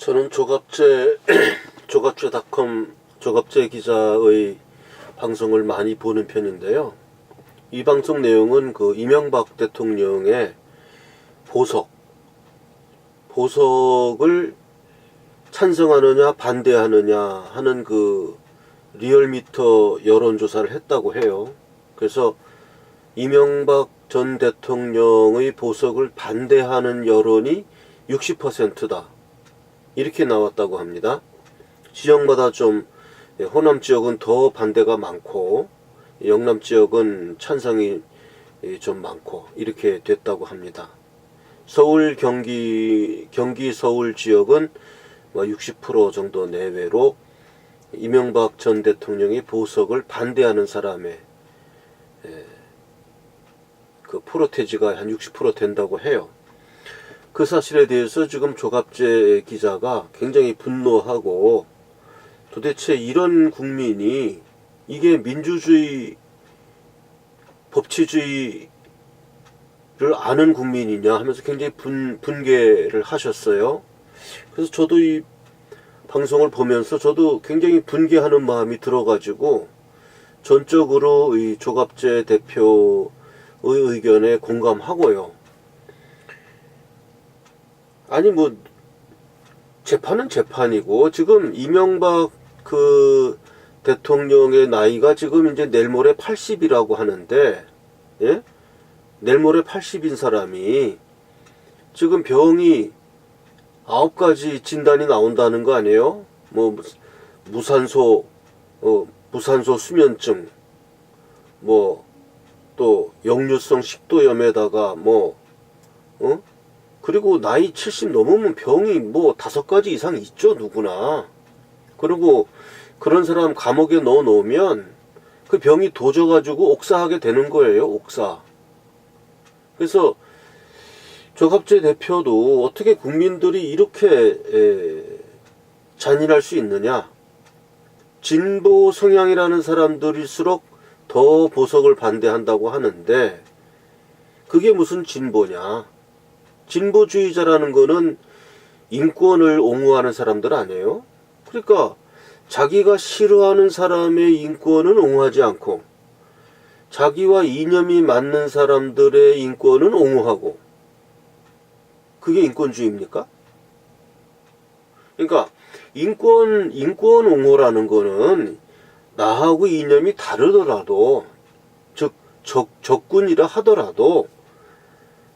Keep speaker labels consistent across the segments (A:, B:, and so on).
A: 저는 조갑제닷컴 조갑제 기자의 방송을 많이 보는 편인데요. 이 방송 내용은 그 이명박 대통령의 보석을 찬성하느냐 반대하느냐 하는 그 리얼미터 여론조사를 했다고 해요. 그래서 이명박 전 대통령의 보석을 반대하는 여론이 60%다. 이렇게 나왔다고 합니다. 지역마다 좀 호남 지역은 더 반대가 많고 영남 지역은 찬성이 좀 많고 이렇게 됐다고 합니다. 서울 경기 서울 지역은 60% 정도 내외로 이명박 전 대통령이 보석을 반대하는 사람의 그 프로테지가 한 60% 된다고 해요. 그 사실에 대해서 지금 조갑제 기자가 굉장히 분노하고, 도대체 이런 국민이 이게 민주주의, 법치주의를 아는 국민이냐 하면서 굉장히 분개를 하셨어요. 그래서 저도 이 방송을 보면서 저도 굉장히 분개하는 마음이 들어가지고 전적으로 이 조갑제 대표의 의견에 공감하고요. 아니 재판은 재판이고, 지금 이명박 그 대통령의 나이가 지금 이제 내일 모레 80이라고 하는데, 예? 내일 모레 80인 사람이 지금 병이 9가지 진단이 나온다는 거 아니에요? 무산소 수면증, 또 역류성 식도염에다가 그리고 나이 70 넘으면 병이 5가지 이상 있죠, 누구나. 그리고 그런 사람 감옥에 넣어 놓으면 그 병이 도져가지고 옥사하게 되는 거예요, 옥사. 그래서 조갑제 대표도 어떻게 국민들이 이렇게 잔인할 수 있느냐. 진보 성향이라는 사람들일수록 더 보석을 반대한다고 하는데, 그게 무슨 진보냐. 진보주의자라는 거는 인권을 옹호하는 사람들 아니에요? 그러니까 자기가 싫어하는 사람의 인권은 옹호하지 않고 자기와 이념이 맞는 사람들의 인권은 옹호하고, 그게 인권주의입니까? 그러니까 인권 옹호라는 거는 나하고 이념이 다르더라도, 즉 적군이라 하더라도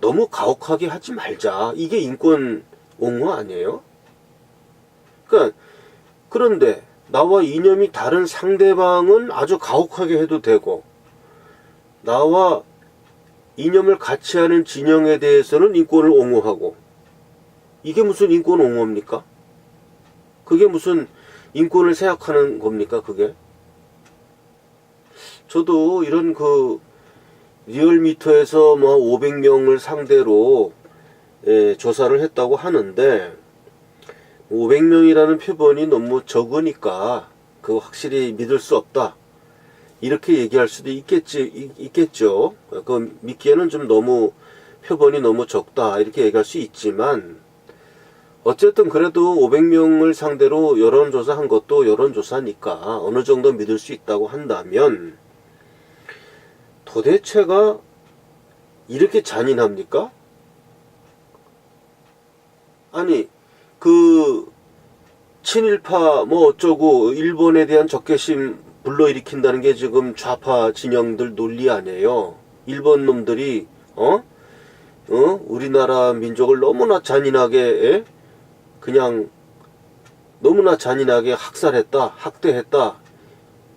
A: 너무 가혹하게 하지 말자. 이게 인권 옹호 아니에요? 그런데 나와 이념이 다른 상대방은 아주 가혹하게 해도 되고, 나와 이념을 같이 하는 진영에 대해서는 인권을 옹호하고, 이게 무슨 인권 옹호입니까? 그게 무슨 인권을 생각하는 겁니까, 그게? 저도 이런 리얼미터에서 500명을 상대로 조사를 했다고 하는데, 500명이라는 표본이 너무 적으니까 그거 확실히 믿을 수 없다, 이렇게 얘기할 수도 있겠죠. 그 믿기에는 좀 표본이 너무 적다, 이렇게 얘기할 수 있지만, 어쨌든 그래도 500명을 상대로 여론조사한 것도 여론조사니까 어느 정도 믿을 수 있다고 한다면, 도대체가 이렇게 잔인합니까? 아니, 친일파 어쩌고 일본에 대한 적개심 불러일으킨다는 게 지금 좌파 진영들 논리 아니에요. 일본 놈들이 우리나라 민족을 너무나 잔인하게 그냥 너무나 잔인하게 학살했다, 학대했다.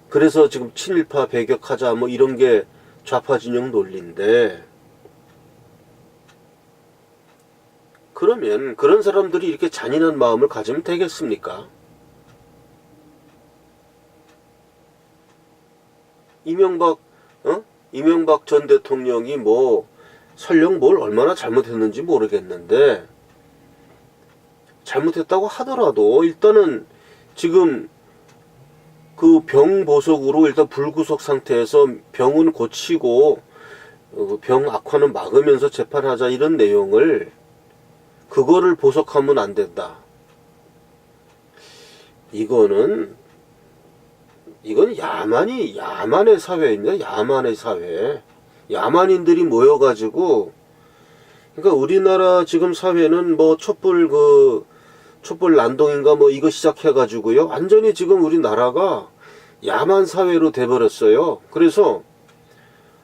A: 그래서 지금 친일파 배격하자 이런 게 좌파 진영 논리인데, 그러면 그런 사람들이 이렇게 잔인한 마음을 가지면 되겠습니까? 이명박 전 대통령이 설령 뭘 얼마나 잘못했는지 모르겠는데, 잘못했다고 하더라도 일단은 지금 그 병 보석으로 일단 불구속 상태에서 병은 고치고 병 악화는 막으면서 재판하자, 이런 내용을, 그거를 보석하면 안 된다. 이건 야만의 사회입니다. 야만의 사회. 야만인들이 모여가지고, 그러니까 우리나라 지금 사회는 뭐 촛불 난동인가 뭐 이거 시작해가지고요. 완전히 지금 우리나라가 야만 사회로 돼버렸어요. 그래서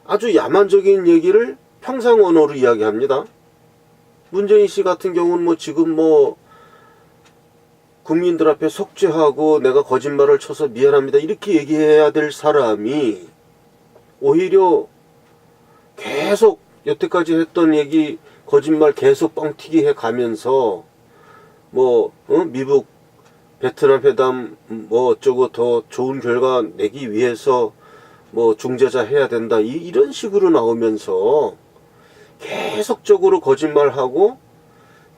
A: 아주 야만적인 얘기를 평상 언어로 이야기합니다. 문재인 씨 같은 경우는 뭐 지금 뭐 국민들 앞에 속죄하고 내가 거짓말을 쳐서 미안합니다 이렇게 얘기해야 될 사람이 오히려 계속 여태까지 했던 얘기 거짓말 계속 뻥튀기 해가면서 뭐 미국 베트남 회담 뭐 어쩌고 더 좋은 결과 내기 위해서 뭐 중재자 해야 된다 이런 식으로 나오면서 계속적으로 거짓말하고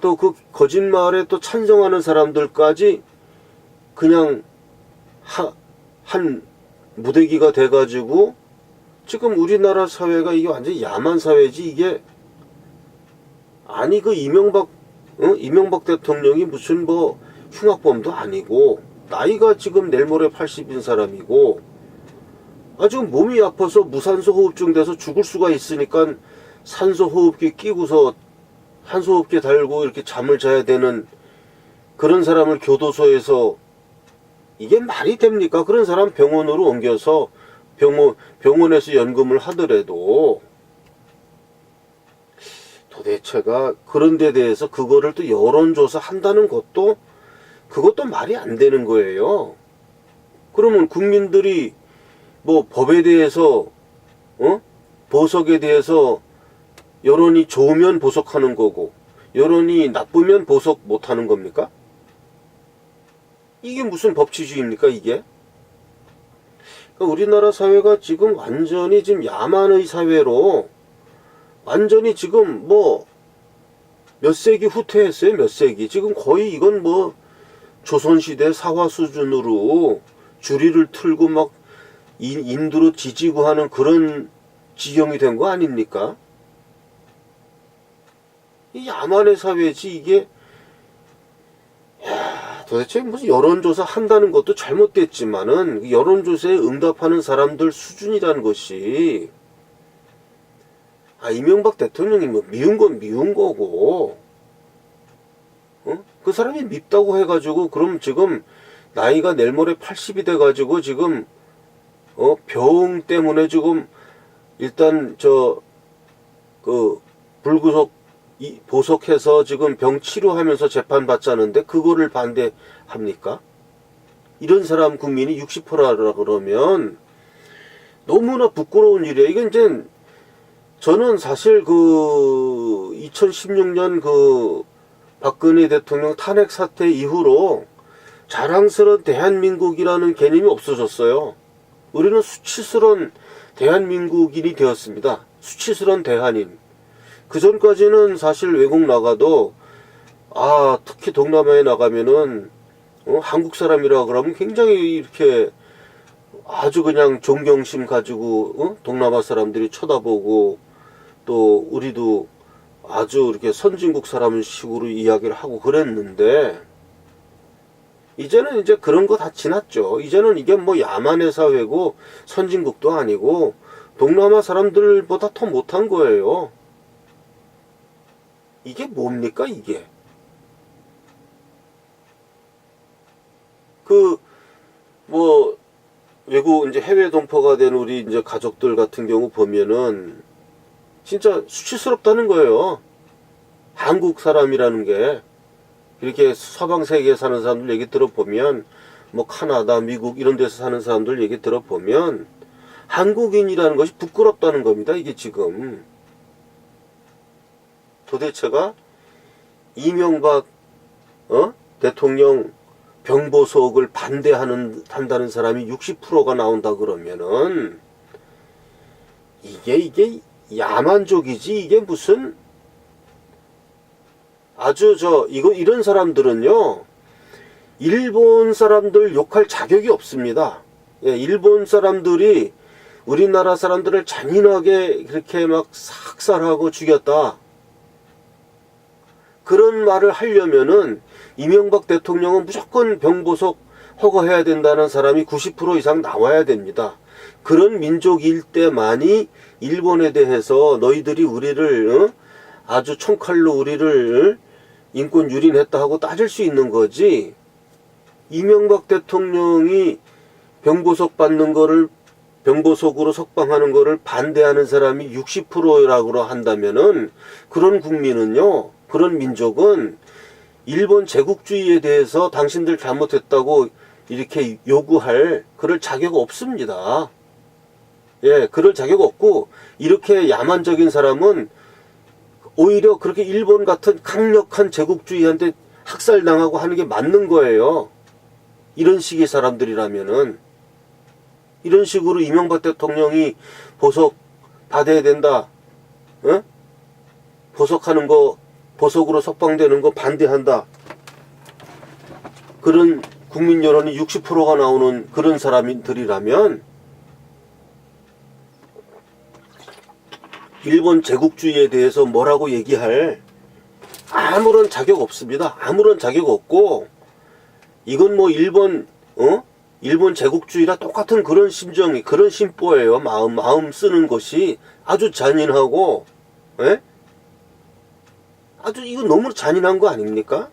A: 또 그 거짓말에 또 찬성하는 사람들까지 그냥 한 무대기가 돼가지고 지금 우리나라 사회가 이게 완전히 야만 사회지 이게. 아니 그 이명박 대통령이 무슨 뭐 흉악범도 아니고 나이가 지금 내일 모레 80인 사람이고 아주 몸이 아파서 무산소 호흡증 돼서 죽을 수가 있으니까 산소 호흡기 끼고서 산소호흡기 달고 이렇게 잠을 자야 되는 그런 사람을 교도소에서 이게 말이 됩니까? 그런 사람 병원으로 옮겨서 병원에서 연금을 하더라도 도대체가 그런 데 대해서 그거를 또 여론조사 한다는 것도 그것도 말이 안 되는 거예요. 그러면 국민들이 뭐 법에 대해서 보석에 대해서 여론이 좋으면 보석하는 거고 여론이 나쁘면 보석 못하는 겁니까? 이게 무슨 법치주의입니까 이게? 그러니까 우리나라 사회가 지금 완전히 지금 야만의 사회로 완전히 지금 뭐 몇 세기 후퇴했어요. 몇 세기. 지금 거의 이건 뭐 조선시대 사화 수준으로 주리를 틀고 막 인두로 지지고 하는 그런 지경이 된 거 아닙니까? 이 야만의 사회지 이게. 도대체 무슨 여론조사 한다는 것도 잘못됐지만은 여론조사에 응답하는 사람들 수준이라는 것이 이명박 대통령이 뭐 미운 건 미운 거고 그 사람이 밉다고 해가지고 그럼 지금 나이가 내일 모레 80이 돼가지고 지금 병 때문에 지금 일단 불구속 보석해서 지금 병 치료하면서 재판 받자는데 그거를 반대합니까? 이런 사람 국민이 60%라 그러면 너무나 부끄러운 일이에요. 이게 이제 저는 사실 2016년 박근혜 대통령 탄핵 사태 이후로 자랑스러운 대한민국이라는 개념이 없어졌어요. 우리는 수치스러운 대한민국인이 되었습니다. 수치스러운 대한인. 그 전까지는 사실 외국 나가도 특히 동남아에 나가면은 한국 사람이라 그러면 굉장히 이렇게 아주 그냥 존경심 가지고 동남아 사람들이 쳐다보고 또 우리도 아주 이렇게 선진국 사람 식으로 이야기를 하고 그랬는데 이제는 이제 그런 거 다 지났죠. 이제는 이게 뭐 야만의 사회고 선진국도 아니고 동남아 사람들보다 더 못한 거예요. 이게 뭡니까 이게? 외국 이제 해외 동포가 된 우리 이제 가족들 같은 경우 보면은 진짜 수치스럽다는 거예요. 한국 사람이라는 게 이렇게 서방 세계에 사는 사람들 얘기 들어보면 뭐 카나다, 미국 이런 데서 사는 사람들 얘기 들어보면 한국인이라는 것이 부끄럽다는 겁니다. 이게 지금 도대체가 이명박 대통령 병보석을 한다는 사람이 60%가 나온다 그러면은 이게 야만족이지 이게 무슨 아주 이런 사람들은요 일본 사람들 욕할 자격이 없습니다. 예, 일본 사람들이 우리나라 사람들을 잔인하게 그렇게 막 삭살하고 죽였다. 그런 말을 하려면은 이명박 대통령은 무조건 병보석 허가해야 된다는 사람이 90% 이상 나와야 됩니다. 그런 민족일 때만이 일본에 대해서 너희들이 우리를 아주 총칼로 우리를 인권 유린했다 하고 따질 수 있는 거지. 이명박 대통령이 병보석 받는 거를, 병보석으로 석방하는 거를 반대하는 사람이 60%라고 한다면은, 그런 국민은요, 그런 민족은 일본 제국주의에 대해서 당신들 잘못했다고 이렇게 요구할 그럴 자격 없습니다. 예, 그럴 자격 없고, 이렇게 야만적인 사람은 오히려 그렇게 일본 같은 강력한 제국주의한테 학살당하고 하는 게 맞는 거예요. 이런 식의 사람들이라면은. 이런 식으로 이명박 대통령이 보석 받아야 된다, 어? 보석하는 거, 보석으로 석방되는 거 반대한다, 그런 국민 여론이 60%가 나오는 그런 사람들이라면 일본 제국주의에 대해서 뭐라고 얘기할 아무런 자격 없습니다. 아무런 자격 없고, 이건 뭐 일본 제국주의랑 똑같은 그런 심정이, 그런 심보예요. 마음 쓰는 것이 아주 잔인하고, 예? 아주 이거 너무 잔인한 거 아닙니까?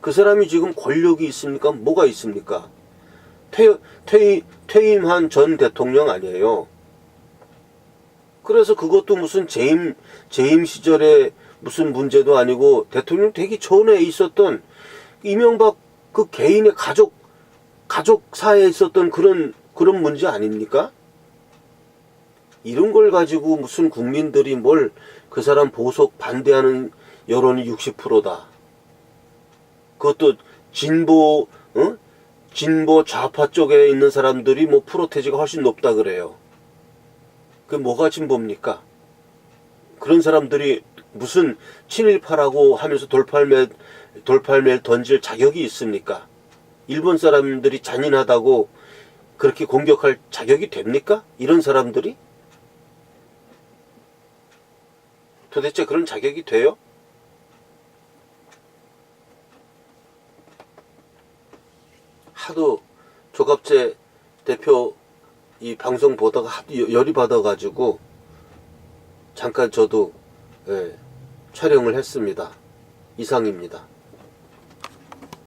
A: 그 사람이 지금 권력이 있습니까? 뭐가 있습니까? 퇴임한 전 대통령 아니에요. 그래서 그것도 무슨 재임 시절에 무슨 문제도 아니고, 대통령 되기 전에 있었던 이명박 그 개인의 가족사에 있었던 그런 문제 아닙니까? 이런 걸 가지고 무슨 국민들이 뭘 그 사람 보석 반대하는 여론이 60%다. 그것도 진보 좌파 쪽에 있는 사람들이 뭐 프로테지가 훨씬 높다 그래요. 그 뭐가 진보입니까? 그런 사람들이 무슨 친일파라고 하면서 돌팔매를 던질 자격이 있습니까? 일본 사람들이 잔인하다고 그렇게 공격할 자격이 됩니까? 이런 사람들이? 도대체 그런 자격이 돼요? 하도 조갑재 대표 이 방송 보다가 하도 열이 받아가지고 잠깐 저도 촬영을 했습니다. 이상입니다.